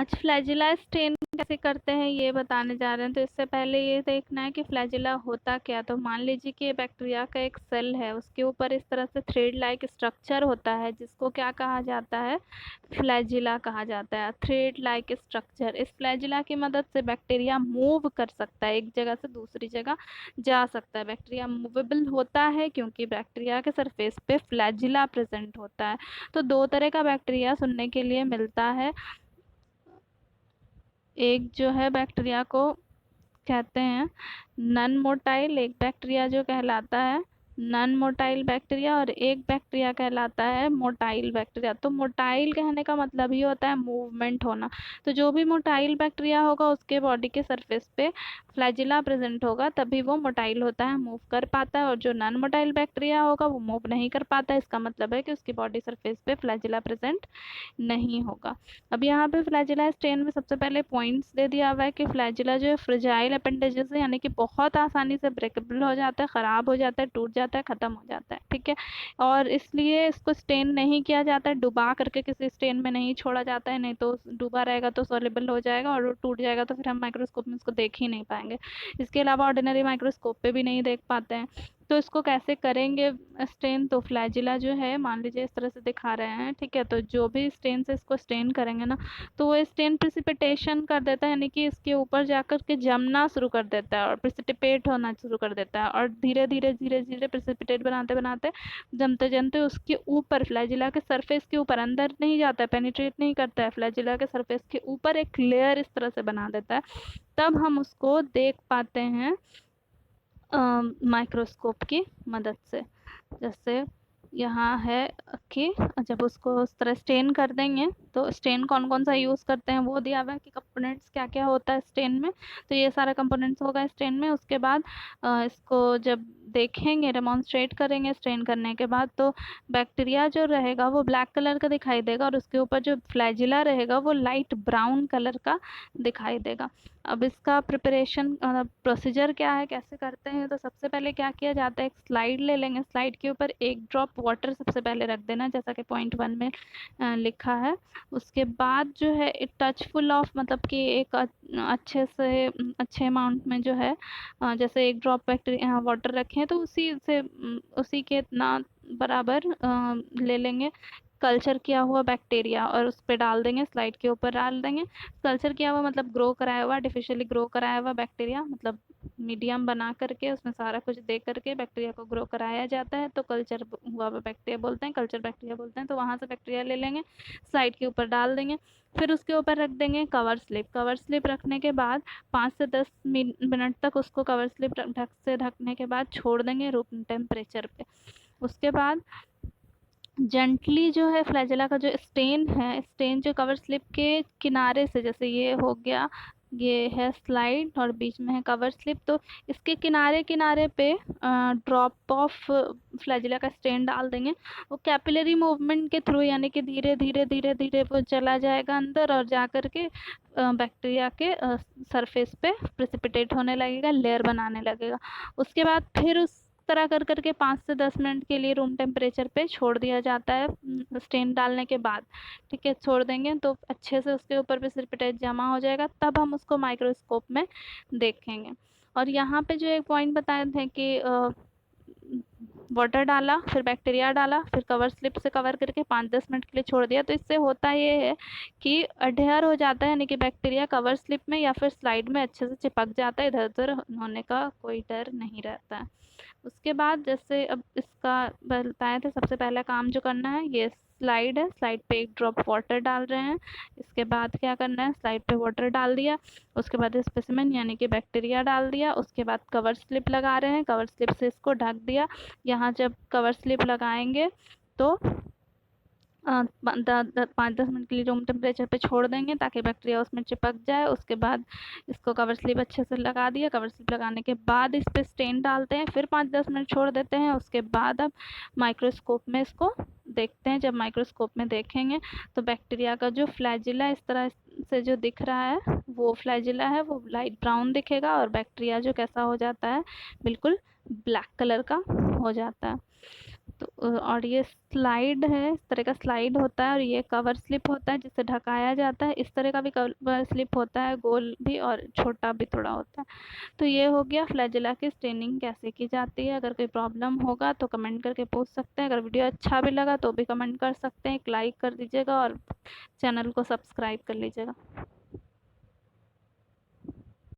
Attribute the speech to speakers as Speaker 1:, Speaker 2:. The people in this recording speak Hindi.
Speaker 1: आज फ्लैजिला स्टेन कैसे करते हैं ये बताने जा रहे हैं। तो इससे पहले ये देखना है कि फ्लैजिला होता क्या। तो मान लीजिए कि ये बैक्टीरिया का एक सेल है, उसके ऊपर इस तरह से थ्रेड लाइक स्ट्रक्चर होता है जिसको क्या कहा जाता है, फ्लैजिला कहा जाता है। थ्रेड लाइक स्ट्रक्चर, इस फ्लैजिला की मदद से बैक्टीरिया मूव कर सकता है, एक जगह से दूसरी जगह जा सकता है। बैक्टीरिया मूवेबल होता है क्योंकि बैक्टीरिया के सरफेस पे फ्लैजिला प्रेजेंट होता है। तो दो तरह का बैक्टीरिया सुनने के लिए मिलता है। एक जो है बैक्टीरिया को कहते हैं नन मोटाइल, एक बैक्टीरिया जो कहलाता है नन मोटाइल बैक्टीरिया, और एक बैक्टीरिया कहलाता है मोटाइल बैक्टीरिया। तो मोटाइल कहने का मतलब ही होता है मूवमेंट होना। तो जो भी मोटाइल बैक्टीरिया होगा उसके बॉडी के सरफेस पे फ्लैजिला प्रेजेंट होगा, तभी वो मोटाइल होता है, मूव कर पाता है। और जो नॉन मोटाइल बैक्टीरिया होगा वो मूव नहीं कर पाता है, इसका मतलब है कि उसकी बॉडी सरफेस पे फ्लैजिला प्रेजेंट नहीं होगा। अब यहाँ पे फ्लैजिला स्टेन में सबसे पहले पॉइंट्स दे दिया हुआ है कि फ्लैजिला जो है फ्रेजाइल अपेंडेजेस है, यानी कि बहुत आसानी से ब्रेकेबल हो जाता है, ख़राब हो जाता है, टूट जाता है, ख़त्म हो जाता है। ठीक है, और इसलिए इसको स्टेन नहीं किया जाता है, डुबा करके किसी स्टेन में नहीं छोड़ा जाता है, नहीं तो डूबा रहेगा तो सॉल्युबल हो जाएगा और टूट जाएगा तो फिर हम माइक्रोस्कोप में इसको देख ही नहीं पाएंगे। इसके अलावा ऑर्डिनरी माइक्रोस्कोप पे भी नहीं देख पाते हैं। तो इसको कैसे करेंगे स्टेन, तो फ्लैजिला जो है मान लीजिए इस तरह से दिखा रहे हैं। ठीक है, तो जो भी स्टेन से इसको स्टेन करेंगे ना, तो वो स्टेन प्रिसिपिटेशन कर देता है, यानी कि इसके ऊपर जाकर के जमना शुरू कर देता है और प्रिसिपिटेट होना शुरू कर देता है, और धीरे धीरे धीरे धीरे प्रिसिपिटेट बनाते बनाते जमते जमते उसके ऊपर फ्लैजिला के सरफेस के ऊपर, अंदर नहीं जाता है, पेनिट्रेट नहीं करता है, फ्लैजिला के सरफेस के ऊपर एक लेयर इस तरह से बना देता है। तब हम उसको देख पाते हैं माइक्रोस्कोप की मदद से। जैसे यहाँ है कि जब उसको उस तरह स्टेन कर देंगे, तो स्टेन कौन कौन सा यूज़ करते हैं वो दिया हुआ है कि कंपोनेंट्स क्या क्या होता है स्टेन में। तो ये सारा कंपोनेंट्स होगा स्टेन में। उसके बाद इसको जब देखेंगे, डेमोन्स्ट्रेट करेंगे स्टेन करने के बाद, तो बैक्टीरिया जो रहेगा वो ब्लैक कलर का दिखाई देगा और उसके ऊपर जो फ्लैजिला रहेगा वो लाइट ब्राउन कलर का दिखाई देगा। अब इसका प्रिपरेशन प्रोसीजर क्या है, कैसे करते हैं, तो सबसे पहले क्या किया जाता है, एक स्लाइड ले लेंगे, स्लाइड के ऊपर एक ड्रॉप वाटर सबसे पहले रख देना, जैसा कि पॉइंट 1 में लिखा है। उसके बाद जो है एक टच फुल ऑफ, मतलब कि एक अच्छे से अच्छे अमाउंट में जो है जैसे एक ड्रॉप बैक्टीरिया वाटर रखें तो उसी से उसी के इतना बराबर ले लेंगे कल्चर किया हुआ बैक्टीरिया और उस पर डाल देंगे, स्लाइड के ऊपर डाल देंगे। कल्चर किया हुआ मतलब ग्रो कराया हुआ, आर्टिफिशियली ग्रो कराया हुआ बैक्टीरिया, मतलब मीडियम बना करके उसमें सारा कुछ दे करके बैक्टीरिया को ग्रो कराया जाता है, तो कल्चर हुआ हुआ बैक्टीरिया बोलते हैं, कल्चर बैक्टीरिया बोलते हैं। तो वहाँ से बैक्टीरिया ले लेंगे, स्लाइड के ऊपर डाल देंगे, फिर उसके ऊपर रख देंगे कवर स्लिप। कवर स्लिप रखने के बाद 5 से 10 मिनट तक उसको कवर स्लिप ढकने के बाद छोड़ देंगे रूम टेम्परेचर पे। उसके बाद जेंटली जो है फ्लैजिला का जो स्टेन है, स्टेन जो कवर स्लिप के किनारे से, जैसे ये हो गया, ये है स्लाइड और बीच में है कवर स्लिप, तो इसके किनारे किनारे पे ड्रॉप ऑफ फ्लैजिला का स्टेन डाल देंगे। वो कैपिलरी मूवमेंट के थ्रू, यानी कि धीरे धीरे धीरे धीरे वो चला जाएगा अंदर और जा कर के बैक्टीरिया के सरफेस पे प्रेसिपिटेट होने लगेगा, लेयर बनाने लगेगा। उसके बाद फिर उस तरह कर करके 5 से 10 मिनट के लिए रूम टेम्परेचर पे छोड़ दिया जाता है स्टेन डालने के बाद। ठीक है, छोड़ देंगे तो अच्छे से उसके ऊपर प्रेसिपिटेट जमा हो जाएगा, तब हम उसको माइक्रोस्कोप में देखेंगे। और यहाँ पे जो एक पॉइंट बताए थे कि वाटर डाला, फिर बैक्टीरिया डाला, फिर कवर स्लिप से कवर करके 5-10 मिनट के लिए छोड़ दिया, तो इससे होता ये है कि अडेयर हो जाता है, यानी कि बैक्टीरिया कवर स्लिप में या फिर स्लाइड में अच्छे से चिपक जाता है, इधर उधर होने का कोई डर नहीं रहता है। उसके बाद जैसे अब इसका बताए थे, सबसे पहला काम जो करना है, ये स्लाइड है, स्लाइड पे एक ड्रॉप वाटर डाल रहे हैं। इसके बाद क्या करना है, स्लाइड पे वाटर डाल दिया, उसके बाद स्पेसिमेन यानी कि बैक्टीरिया डाल दिया, उसके बाद कवर स्लिप लगा रहे हैं, कवर स्लिप से इसको ढक दिया। यहाँ जब कवर स्लिप लगाएंगे तो 5-10 मिनट के लिए रूम टेम्परेचर पे छोड़ देंगे ताकि बैक्टीरिया उसमें चिपक जाए। उसके बाद इसको कवर स्लिप अच्छे से लगा दिया, कवर स्लिप लगाने के बाद इस पर स्टेन डालते हैं, फिर 5-10 मिनट छोड़ देते हैं। उसके बाद अब माइक्रोस्कोप में इसको देखते हैं। जब माइक्रोस्कोप में देखेंगे तो बैक्टीरिया का जो फ्लैजिला इस तरह से जो दिख रहा है, वो फ्लैजिला है, वो लाइट ब्राउन दिखेगा, और बैक्टीरिया जो कैसा हो जाता है, बिल्कुल ब्लैक कलर का हो जाता है। तो और ये स्लाइड है, इस तरह का स्लाइड होता है, और ये कवर स्लिप होता है जिससे ढकाया जाता है। इस तरह का भी कवर स्लिप होता है, गोल भी और छोटा भी थोड़ा होता है। तो ये हो गया फ्लैजेला की स्टेनिंग कैसे की जाती है। अगर कोई प्रॉब्लम होगा तो कमेंट करके पूछ सकते हैं। अगर वीडियो अच्छा भी लगा तो भी कमेंट कर सकते हैं। एक लाइक कर दीजिएगा और चैनल को सब्सक्राइब कर लीजिएगा।